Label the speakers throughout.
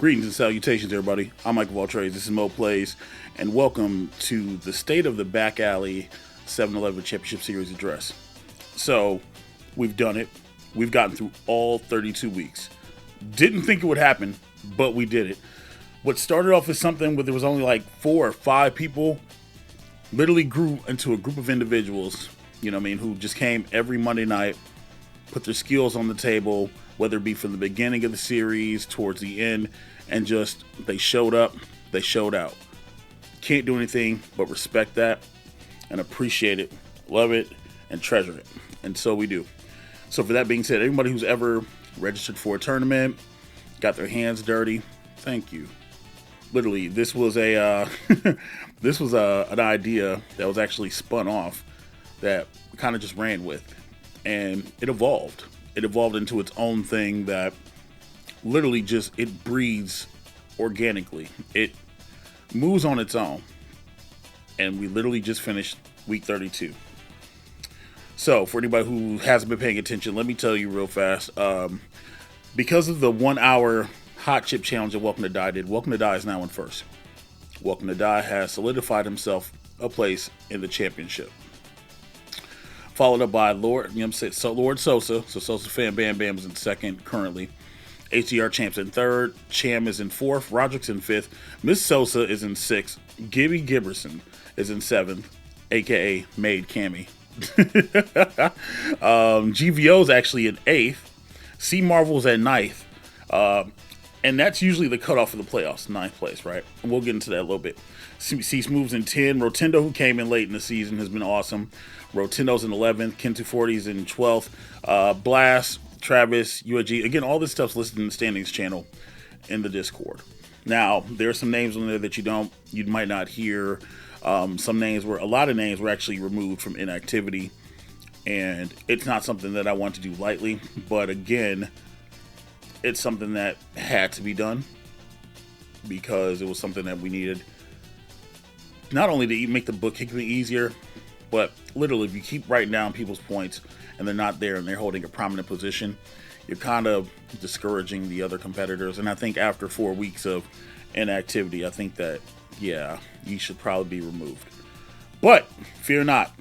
Speaker 1: Greetings and salutations, everybody. I'm Michael Valtrez. This is Mo Plays, and welcome to the State of the BackAlley 7-Eleven Championship Series address. So, we've done it. We've gotten through all 32 weeks. Didn't think it would happen, but we did it. What started off as something where there was only like 4 or 5 people literally grew into a group of individuals, who just came every Monday night, put their skills on the table, whether it be from the beginning of the series towards the end, and just they showed up, they showed out. Can't do anything but respect that and appreciate it, love it, and treasure it. And so we do. So for that being said, everybody who's ever registered for a tournament, got their hands dirty, thank you. Literally, this was an idea that was actually spun off that we kind of just ran with, and it evolved. It evolved into its own thing that literally just, it breathes organically. It moves on its own. And we literally just finished week 32. So for anybody who hasn't been paying attention, let me tell you real fast. Because of the 1 hour hot chip challenge that Welcome to Die did, Welcome to Die is now in first. Welcome to Die has solidified himself a place in the championship. Followed up by Lord Sosa. So Sosa Fan Bam Bam is in second currently. HDR Champ's in third. Cham is in fourth. Roderick's in fifth. Miss Sosa is in sixth. Gibby Giberson is in seventh, aka Maid Cammy. GVO's actually in eighth. C Marvel's at ninth. And that's usually the cutoff for the playoffs, ninth place, right? And we'll get into that a little bit. C Smooth's in 10. Rotendo, who came in late in the season, has been awesome. Rotendo's in 11th. Ken240's in 12th. Blast, Travis, UAG. Again, all this stuff's listed in the standings channel in the Discord. Now, there are some names on there that you might not hear. A lot of names were actually removed from inactivity. And it's not something that I want to do lightly. But again, it's something that had to be done because it was something that we needed. Not only to make the bookkeeping easier, but literally if you keep writing down people's points and they're not there and they're holding a prominent position, you're kind of discouraging the other competitors. And I think after 4 weeks of inactivity, I think that, you should probably be removed. But fear not.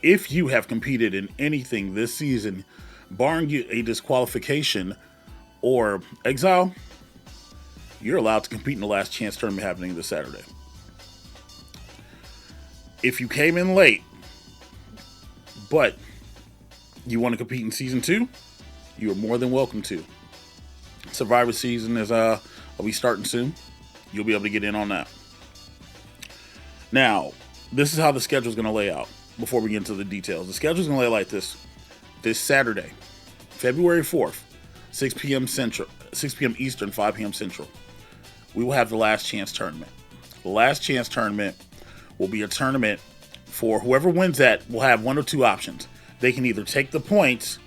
Speaker 1: If you have competed in anything this season, barring a disqualification or exile, you're allowed to compete in the last chance tournament happening this Saturday. If you came in late, but you want to compete in season 2, you are more than welcome to. Survivor season will be starting soon. You'll be able to get in on that. Now, this is how the schedule is going to lay out before we get into the details. The schedule is going to lay like this. This Saturday, February 4th, 6 p.m. Eastern, 5 p.m. Central, we will have the Last Chance Tournament. The Last Chance Tournament will be a tournament for whoever wins that will have one of two options. They can either take the points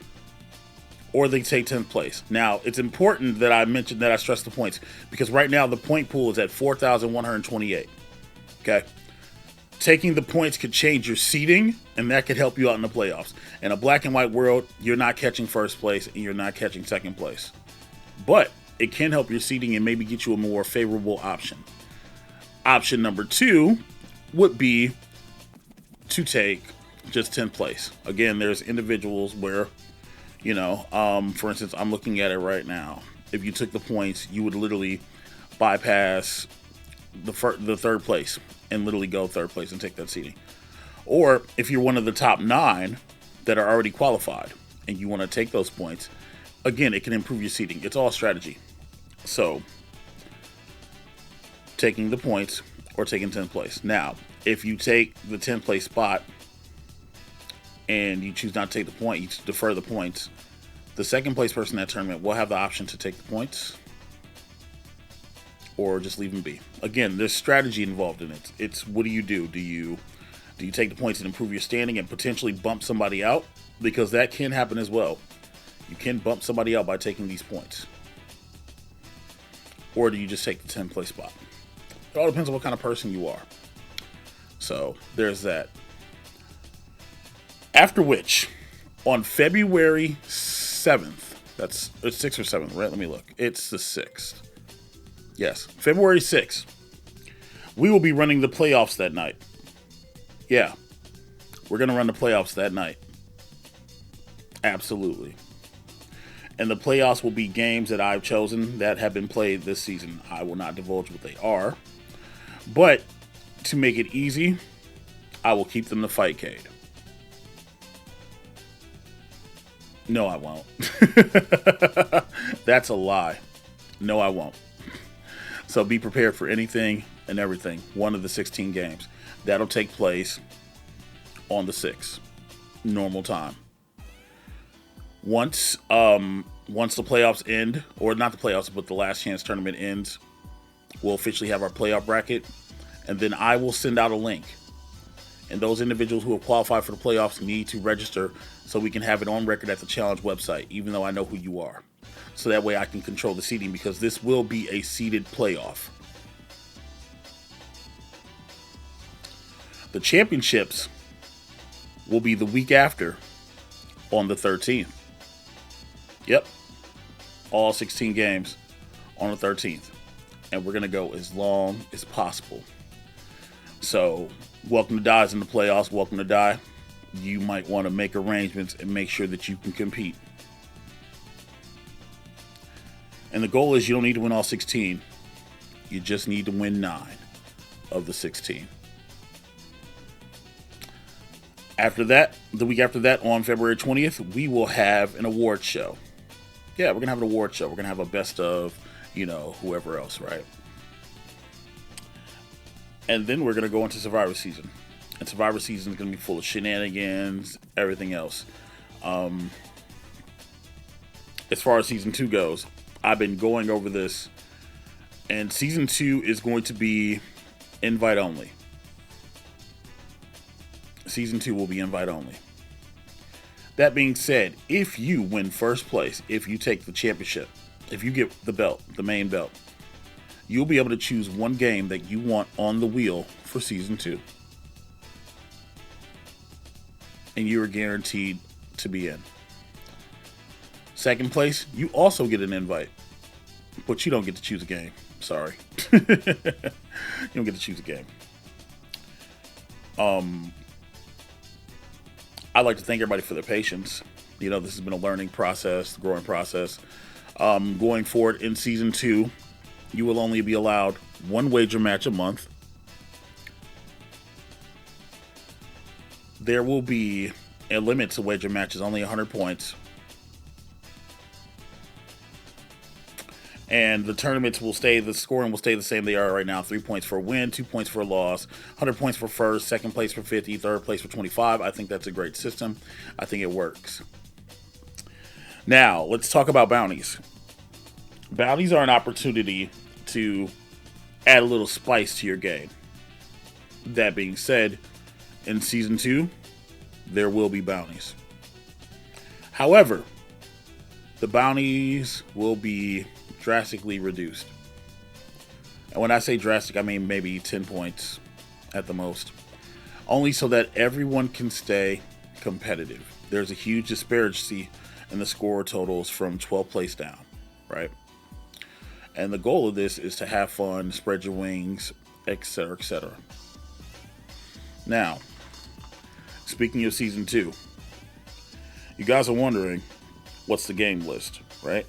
Speaker 1: or they take 10th place. Now, it's important that I stress the points because right now the point pool is at 4,128. Okay? Taking the points could change your seeding, and that could help you out in the playoffs. In a black and white world, you're not catching first place and you're not catching second place. But it can help your seeding and maybe get you a more favorable option. Option number 2 would be to take just 10th place. Again, there's individuals where, for instance, I'm looking at it right now. If you took the points, you would literally bypass the third place and literally go third place and take that seeding. Or if you're one of the top 9 that are already qualified and you want to take those points, again, it can improve your seeding. It's all strategy. So, taking the points or taking 10th place. Now, if you take the 10th place spot and you choose not to take the point, you defer the points, the second place person in that tournament will have the option to take the points or just leave them be. Again, there's strategy involved in it. It's what do? Do you take the points and improve your standing and potentially bump somebody out? Because that can happen as well. You can bump somebody out by taking these points. Or do you just take the 10th place spot? It all depends on what kind of person you are. So there's that. After which, on February 7th, it's 6th or 7th, right? Let me look. It's the 6th. Yes, February 6th. We will be running the playoffs that night. Yeah, we're going to run the playoffs that night. Absolutely. And the playoffs will be games that I've chosen that have been played this season. I will not divulge what they are. But to make it easy, I will keep them to Fightcade. No, I won't. That's a lie. No, I won't. So be prepared for anything and everything. One of the 16 games. That'll take place on the 6th. Normal time. Once the playoffs end, or not the playoffs, but the last chance tournament ends, we'll officially have our playoff bracket. And then I will send out a link. And those individuals who have qualified for the playoffs need to register so we can have it on record at the challenge website, even though I know who you are. So that way I can control the seeding, because this will be a seeded playoff. The championships will be the week after, on the 13th. Yep. All 16 games on the 13th. And we're going to go as long as possible. So, welcome to Die's in the playoffs. Welcome to Die. You might want to make arrangements and make sure that you can compete. And the goal is you don't need to win all 16. You just need to win 9 of the 16. After that, the week after that, on February 20th, we will have an award show. Yeah, we're going to have an award show. We're going to have a best of, whoever else, right? And then we're going to go into Survivor Season. And Survivor Season is going to be full of shenanigans, everything else. As far as Season 2 goes, I've been going over this. And Season 2 is going to be invite only. Season 2 will be invite only. That being said, if you win first place, if you take the championship, if you get the belt, the main belt, you'll be able to choose one game that you want on the wheel for Season 2. And you are guaranteed to be in. Second place, you also get an invite. But you don't get to choose a game. Sorry. You don't get to choose a game. I'd like to thank everybody for their patience. This has been a learning process, growing process. Going forward in Season 2, you will only be allowed one wager match a month. There will be a limit to wager matches, only 100 points. And the tournaments the scoring will stay the same they are right now. 3 points for a win, 2 points for a loss, 100 points for first, second place for 50, third place for 25. I think that's a great system. I think it works. Now, let's talk about bounties. Bounties are an opportunity to add a little spice to your game. That being said, in Season 2, there will be bounties. However, the bounties will be drastically reduced. And when I say drastic, I mean maybe 10 points at the most. Only so that everyone can stay competitive. There's a huge disparity in the score totals from 12th place down, right? And the goal of this is to have fun, spread your wings, etc., etc. Now, speaking of Season 2, you guys are wondering, what's the game list, right?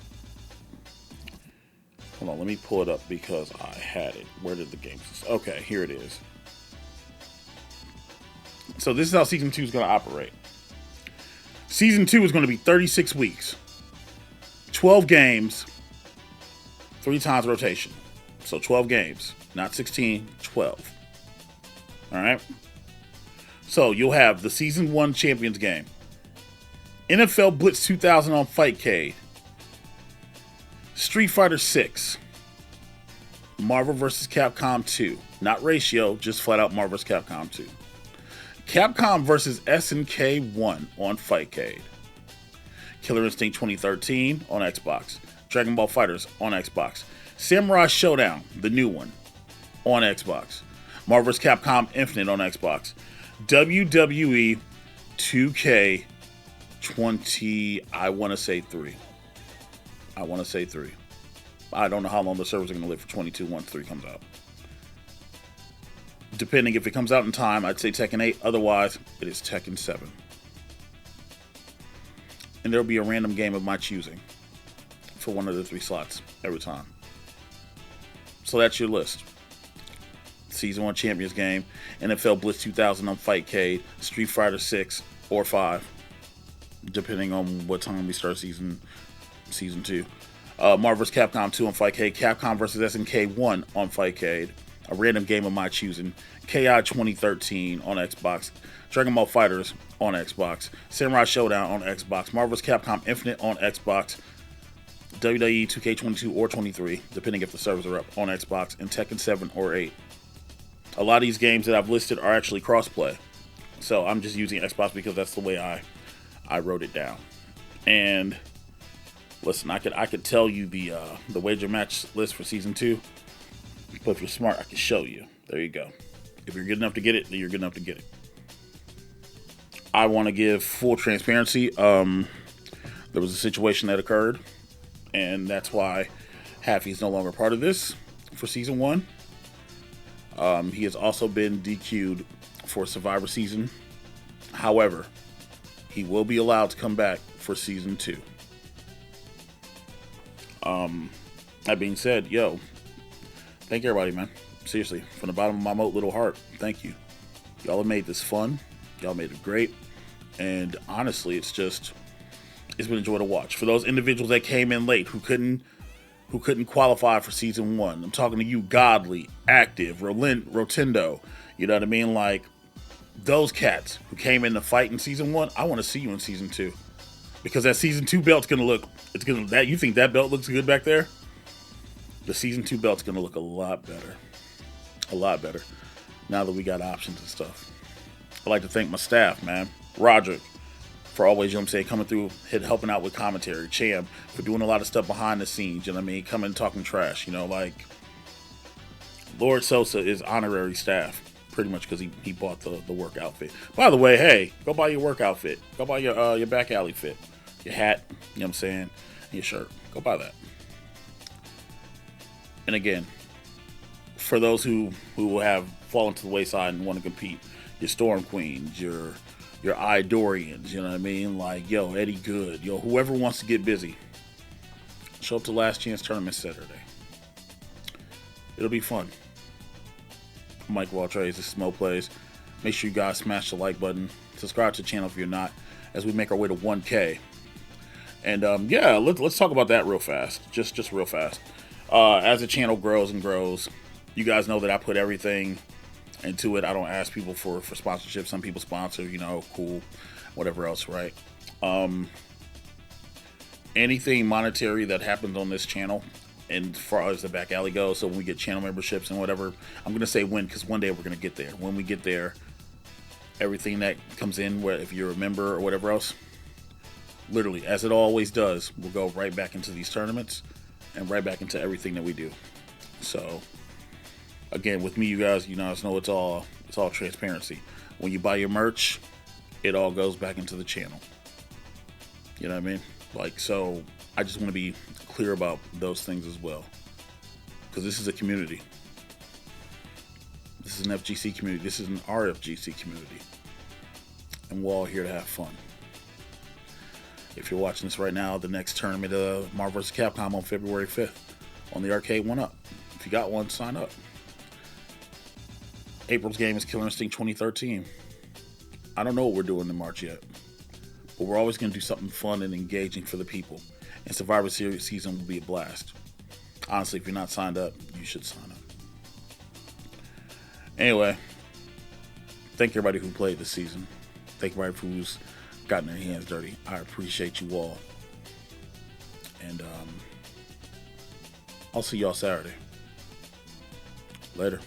Speaker 1: Hold on, let me pull it up because I had it. Where did the game list? Okay, here it is. So this is how Season 2 is going to operate. Season 2 is going to be 36 weeks. 12 games, 3 times rotation. So 12 games, not 16, 12. All right? So you'll have the Season 1 Champions game. NFL Blitz 2000 on Fightcade. Street Fighter 6. Marvel vs. Capcom 2. Not ratio, just flat out Marvel vs. Capcom 2. Capcom vs. SNK 1 on Fightcade. Killer Instinct 2013 on Xbox. Dragon Ball FighterZ on Xbox. Samurai Showdown, the new one, on Xbox. Marvel vs. Capcom Infinite on Xbox. WWE 2K20, I want to say 3. I don't know how long the servers are going to live for 22 once 3 comes out. Depending if it comes out in time, I'd say Tekken 8. Otherwise, it is Tekken 7. And there'll be a random game of my choosing for one of the 3 slots every time. So that's your list. Season 1 Champions game, NFL Blitz 2000 on Fightcade, Street Fighter 6 or 5, depending on what time we start season 2. Marvel vs. Capcom 2 on Fightcade, Capcom vs. SNK 1 on Fightcade, a random game of my choosing, KI 2013 on Xbox, Dragon Ball FighterZ on Xbox, Samurai Showdown on Xbox, Marvel vs. Capcom Infinite on Xbox, WWE 2K22 or 23, depending if the servers are up, on Xbox, and Tekken 7 or 8. A lot of these games that I've listed are actually crossplay, so I'm just using Xbox because that's the way I wrote it down. And listen, I could tell you the wager match list for season 2, but if you're smart, I can show you. There you go. If you're good enough to get it, then you're good enough to get it. I want to give full transparency. There was a situation that occurred, and that's why Haffy is no longer part of this for season 1. He has also been DQ'd for Survivor season. However, he will be allowed to come back for season 2. That being said, thank everybody, man. Seriously, from the bottom of my little heart, thank you. Y'all have made this fun. Y'all made it great. And honestly, it's been a joy to watch. For those individuals that came in late who couldn't qualify for season 1, I'm talking to you, Godly, Active, Rotundo. You know what I mean? Like, those cats who came in to fight in season 1, I want to see you in season 2. Because that season 2 belt's gonna look, you think that belt looks good back there? The season 2 belt's gonna look a lot better. A lot better. Now that we got options and stuff. I'd like to thank my staff, man. Roderick, for always, coming through, helping out with commentary. Cham, for doing a lot of stuff behind the scenes, coming and talking trash. Lord Sosa is honorary staff, pretty much because he bought the work outfit. By the way, hey, go buy your work outfit. Go buy your BackAlley fit. Your hat, and your shirt. Go buy that. And again, for those who have fallen to the wayside and want to compete, your Storm Queens, your Idorians, you know what I mean? Like, Eddie Good, whoever wants to get busy, show up to Last Chance Tournament Saturday. It'll be fun. I'm Mike Waltrays, this is Mo Plays. Make sure you guys smash the like button. Subscribe to the channel if you're not, as we make our way to 1K. And let's talk about that real fast. Just real fast. As the channel grows and grows, you guys know that I put everything into it. I don't ask people for sponsorship. Some people sponsor, cool, whatever else, right? Anything monetary that happens on this channel, and as far as the BackAlley goes, so when we get channel memberships and whatever, I'm gonna say when, because one day we're gonna get there. When we get there, everything that comes in, where if you're a member or whatever else, literally, as it always does, we'll go right back into these tournaments and right back into everything that we do. So again, with me, you guys, know it's all transparency. When you buy your merch, it all goes back into the channel. You know what I mean? Like, so I just want to be clear about those things as well, because this is a community. This is an FGC community. This is an RFGC community, and we're all here to have fun. If you're watching this right now, the next tournament of Marvel vs. Capcom on February 5th on the Arcade 1-Up. If you got one, sign up. April's game is Killer Instinct 2013. I don't know what we're doing in March yet, but we're always going to do something fun and engaging for the people. And Survivor Series season will be a blast. Honestly, if you're not signed up, you should sign up. Anyway, thank everybody who played this season. Thank everybody who's gotten their hands dirty. I appreciate you all. And I'll see y'all Saturday. Later.